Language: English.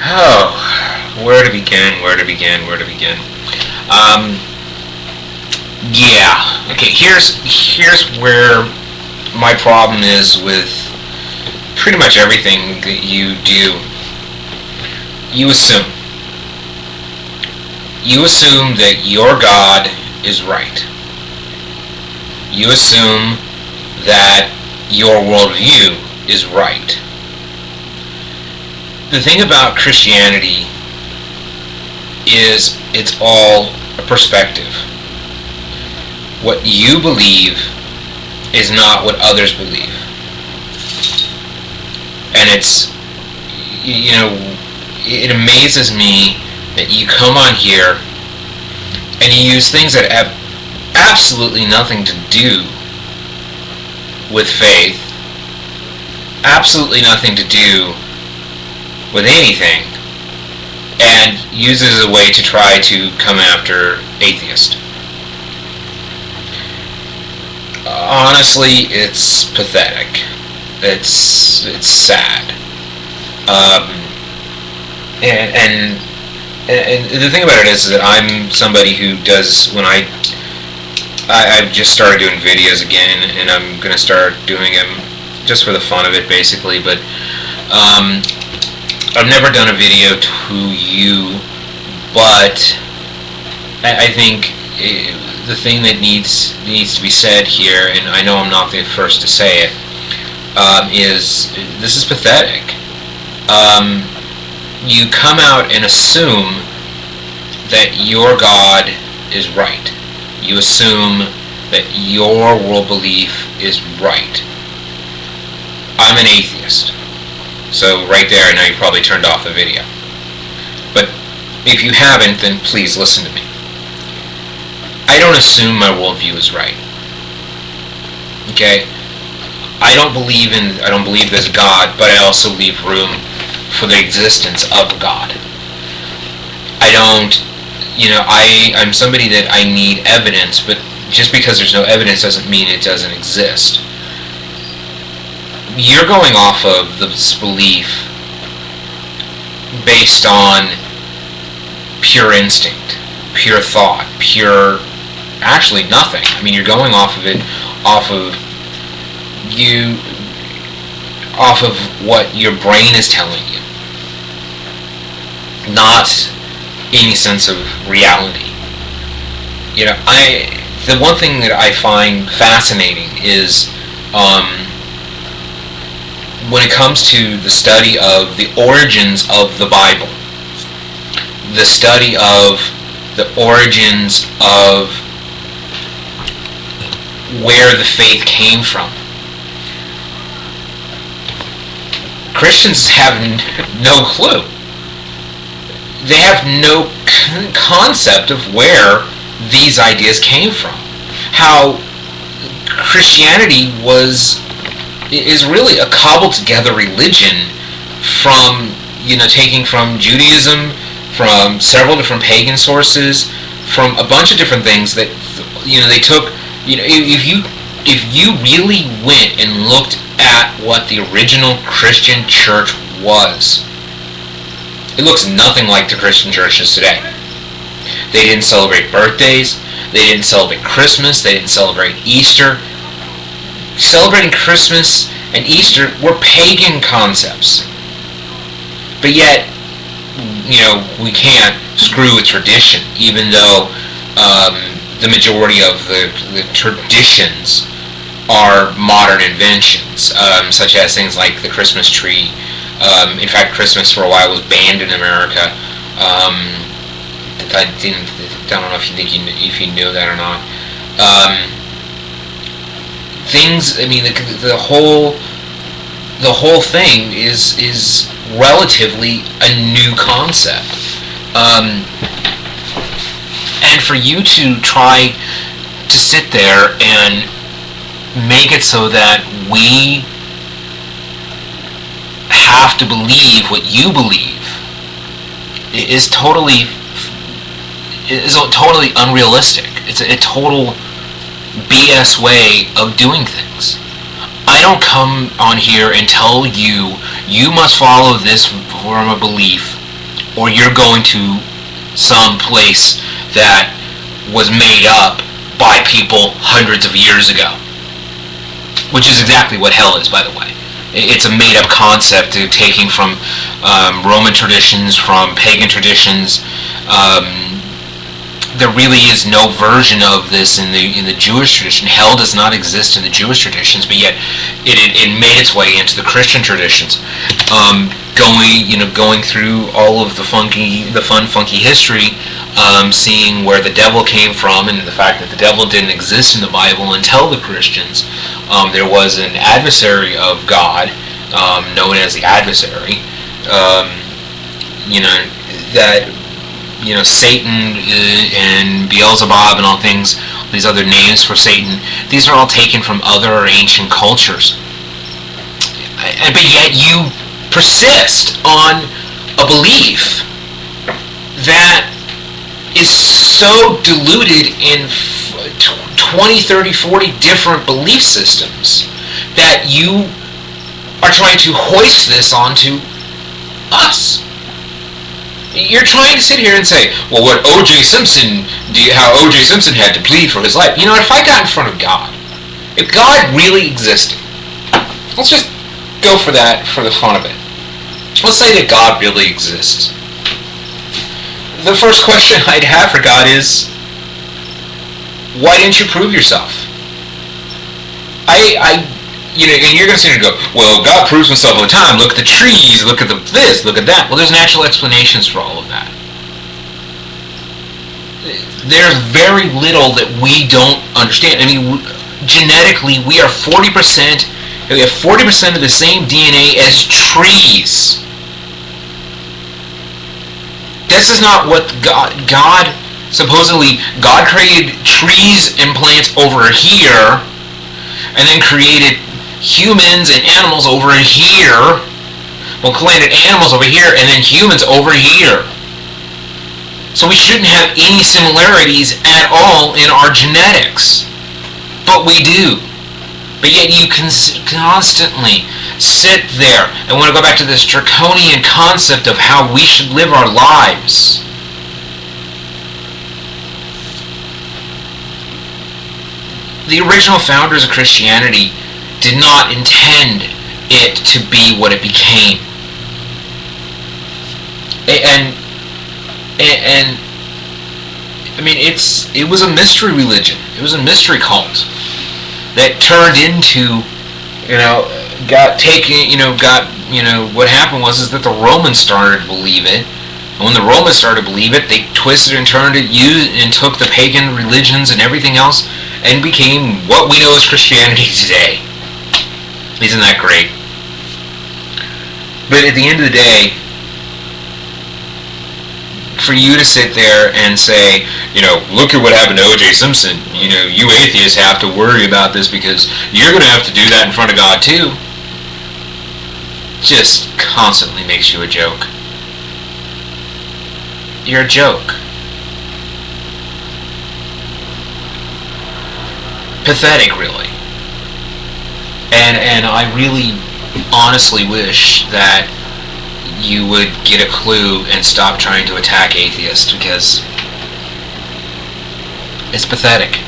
Oh, where to begin? Where to begin? Where to begin? Yeah. Okay. Here's where my problem is with pretty much everything that you do. You assume. You assume that your God is right. You assume that your worldview is right. The thing about Christianity is it's all a perspective. What you believe is not what others believe. And it amazes me that you come on here and you use things that have absolutely nothing to do with faith, absolutely nothing to do with anything, and use it as a way to try to come after atheists. Honestly, it's pathetic. It's sad. And the thing about it is that I'm somebody who does, when I've just started doing videos again, and I'm going to start doing them just for the fun of it, basically, but I've never done a video to you, but I think the thing that needs to be said here, and I know I'm not the first to say it, is this is pathetic. You come out and assume that your God is right. You assume that your world belief is right. I'm an atheist. So right there, I know you probably turned off the video. But if you haven't, then please listen to me. I don't assume my worldview is right. Okay? I don't believe there's God, but I also leave room for the existence of God. I'm somebody that I need evidence, but just because there's no evidence doesn't mean it doesn't exist. You're going off of this belief based on pure instinct, pure thought, actually nothing. I mean, you're going off of what your brain is telling you, not any sense of reality. The one thing that I find fascinating is when it comes to the study of the origins of the Bible, the study of the origins of where the faith came from. Christians have no clue. They have no concept of where these ideas came from. How Christianity is really a cobbled together religion from, taking from Judaism, from several different pagan sources, from a bunch of different things that, they took, if you really went and looked at what the original Christian church was, it looks nothing like the Christian churches today. They didn't celebrate birthdays, they didn't celebrate Christmas, they didn't celebrate Easter. Celebrating Christmas and Easter were pagan concepts. But yet, we can't screw with tradition, even though the majority of the traditions are modern inventions, such as things like the Christmas tree. In fact, Christmas for a while was banned in America. I don't know if you knew that or not. The whole thing is relatively a new concept. And for you to try to sit there and make it so that we have to believe what you believe is totally unrealistic. It's a total BS way of doing things. I don't come on here and tell you must follow this form of belief or you're going to some place that was made up by people hundreds of years ago. Which is exactly what hell is, by the way. It's a made-up concept taking from Roman traditions, from pagan traditions. There really is no version of this in the Jewish tradition. Hell does not exist in the Jewish traditions, but yet it made its way into the Christian traditions. Going through all of the fun, funky history, seeing where the devil came from, and the fact that the devil didn't exist in the Bible until the Christians. There was an adversary of God, known as the adversary. Satan and Beelzebub and all things, these other names for Satan, these are all taken from other ancient cultures. But yet you persist on a belief that is so diluted in 20, 30, 40 different belief systems that you are trying to hoist this onto us. You're trying to sit here and say, well, what O.J. Simpson, how O.J. Simpson had to plead for his life. You know, if I got in front of God, if God really existed, let's just go for that for the fun of it. Let's say that God really exists. The first question I'd have for God is, why didn't you prove yourself? And you're going to sit here and go, well, God proves himself all the time. Look at the trees, look at this, look at that. Well, there's natural explanations for all of that. There's very little that we don't understand. I mean, genetically, we are 40%, we have 40% of the same DNA as trees. This is not what God supposedly, God created trees and plants over here, and then created humans and animals over here. Well, created animals over here, and then humans over here. So we shouldn't have any similarities at all in our genetics. But we do. But yet you can constantly sit there and want to go back to this draconian concept of how we should live our lives. The original founders of Christianity did not intend it to be what it became. And I mean, it was a mystery religion. It was a mystery cult that turned into, what happened was that the Romans started to believe it. And when the Romans started to believe it, they twisted and turned it, and took the pagan religions and everything else, and became what we know as Christianity today. Isn't that great? But at the end of the day, for you to sit there and say, look at what happened to O.J. Simpson, you atheists have to worry about this because you're going to have to do that in front of God too, just constantly makes you a joke. You're a joke. Pathetic, really. And I really honestly wish that you would get a clue and stop trying to attack atheists, because it's pathetic.